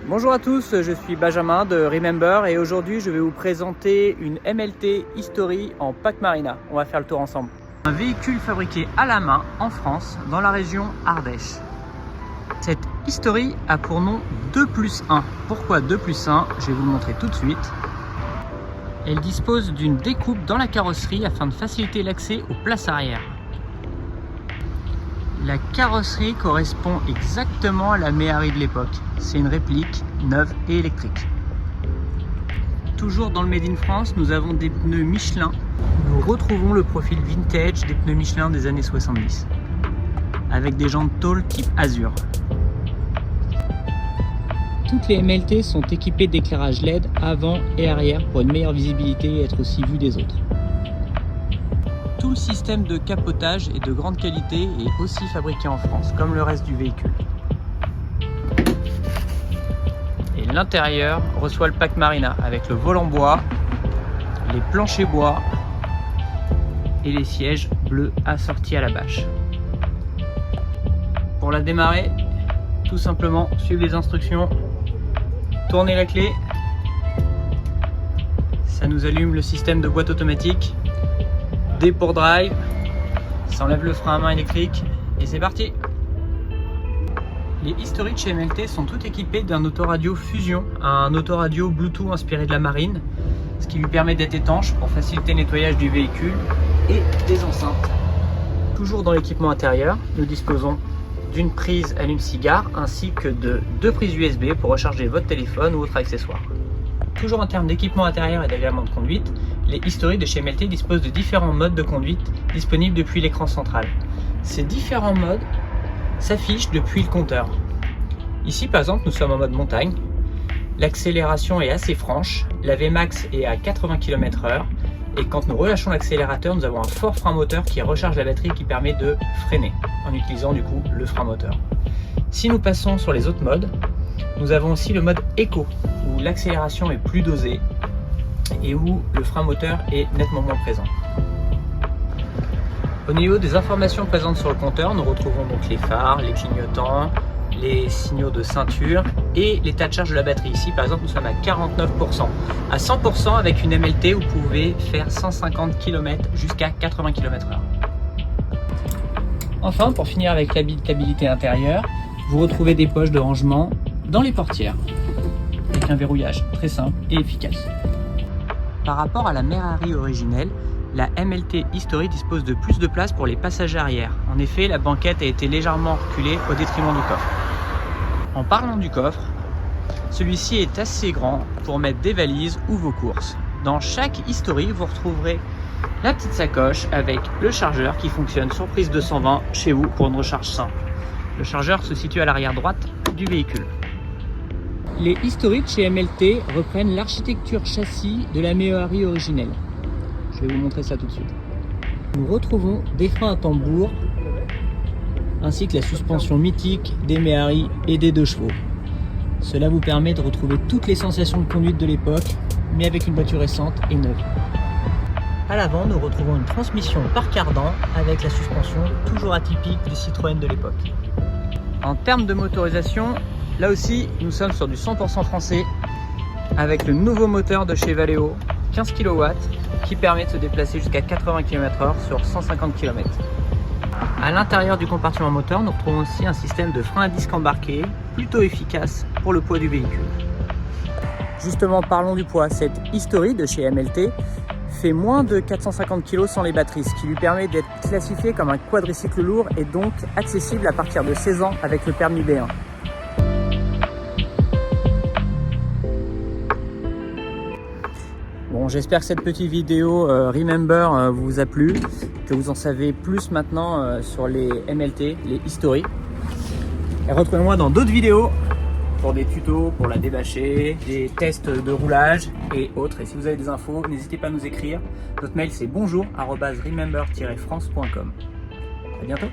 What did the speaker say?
Bonjour à tous, je suis Benjamin de Remember et aujourd'hui je vais vous présenter une MLT History en Pack Marina. On va faire le tour ensemble. Un véhicule fabriqué à la main en France dans la région Ardèche. Cette History a pour nom 2+1. Pourquoi 2+1? Je vais vous le montrer tout de suite. Elle dispose d'une découpe dans la carrosserie afin de faciliter l'accès aux places arrière. La carrosserie correspond exactement à la Méhari de l'époque. C'est une réplique neuve et électrique. Toujours dans le Made in France, nous avons des pneus Michelin. Nous retrouvons le profil vintage des pneus Michelin des années 70, avec des jantes tôle type Azur. Toutes les MLT sont équipées d'éclairage LED avant et arrière pour une meilleure visibilité et être aussi vues des autres. Tout le système de capotage est de grande qualité et aussi fabriqué en France, comme le reste du véhicule. Et l'intérieur reçoit le Pack Marina avec le volant bois, les planchers bois et les sièges bleus assortis à la bâche. Pour la démarrer, tout simplement suivre les instructions, tourner la clé, ça nous allume le système de boîte automatique. D pour drive, ça enlève le frein à main électrique et c'est parti. Les History de chez MLT sont toutes équipées d'un autoradio Fusion, un autoradio Bluetooth inspiré de la marine, ce qui lui permet d'être étanche pour faciliter le nettoyage du véhicule et des enceintes. Toujours dans l'équipement intérieur, nous disposons d'une prise allume-cigare ainsi que de 2 prises USB pour recharger votre téléphone ou autre accessoire. Toujours en termes d'équipement intérieur et d'agrément de conduite, les History de chez MLT disposent de différents modes de conduite disponibles depuis l'écran central. Ces différents modes s'affichent depuis le compteur. Ici par exemple nous sommes en mode montagne, l'accélération est assez franche, la Vmax est à 80 km/h et quand nous relâchons l'accélérateur nous avons un fort frein moteur qui recharge la batterie qui permet de freiner en utilisant du coup le frein moteur. Si nous passons sur les autres modes, nous avons aussi le mode Eco où l'accélération est plus dosée et où le frein moteur est nettement moins présent. Au niveau des informations présentes sur le compteur, nous retrouvons donc les phares, les clignotants, les signaux de ceinture et l'état de charge de la batterie. Ici par exemple nous sommes à 49%. À 100% avec une MLT vous pouvez faire 150 km jusqu'à 80 km/h. Enfin pour finir avec l'habitabilité intérieure, vous retrouvez des poches de rangement dans les portières avec un verrouillage très simple et efficace. Par rapport à la Méhari originelle, la MLT History dispose de plus de place pour les passagers arrière. En effet, la banquette a été légèrement reculée au détriment du coffre. En parlant du coffre, celui-ci est assez grand pour mettre des valises ou vos courses. Dans chaque History, vous retrouverez la petite sacoche avec le chargeur qui fonctionne sur prise 220 chez vous pour une recharge simple. Le chargeur se situe à l'arrière droite du véhicule. Les History de chez MLT reprennent l'architecture châssis de la Méhari originelle. Je vais vous montrer ça tout de suite. Nous retrouvons des freins à tambour ainsi que la suspension mythique des Méhari et des 2 chevaux. Cela vous permet de retrouver toutes les sensations de conduite de l'époque, mais avec une voiture récente et neuve. À l'avant, nous retrouvons une transmission par cardan avec la suspension toujours atypique du Citroën de l'époque. En termes de motorisation, là aussi, nous sommes sur du 100% français avec le nouveau moteur de chez Valeo, 15 kW, qui permet de se déplacer jusqu'à 80 km/h sur 150 km. À l'intérieur du compartiment moteur, nous retrouvons aussi un système de frein à disque embarqué, plutôt efficace pour le poids du véhicule. Justement, parlons du poids. Cette History de chez MLT fait moins de 450 kg sans les batteries, ce qui lui permet d'être classifié comme un quadricycle lourd et donc accessible à partir de 16 ans avec le permis B1. Bon, j'espère que cette petite vidéo Remember vous a plu, que vous en savez plus maintenant sur les MLT, les History. Et retrouvez-moi dans d'autres vidéos pour des tutos, pour la débâcher, des tests de roulage et autres. Et si vous avez des infos, n'hésitez pas à nous écrire. Notre mail c'est bonjour@remember-france.com. À bientôt.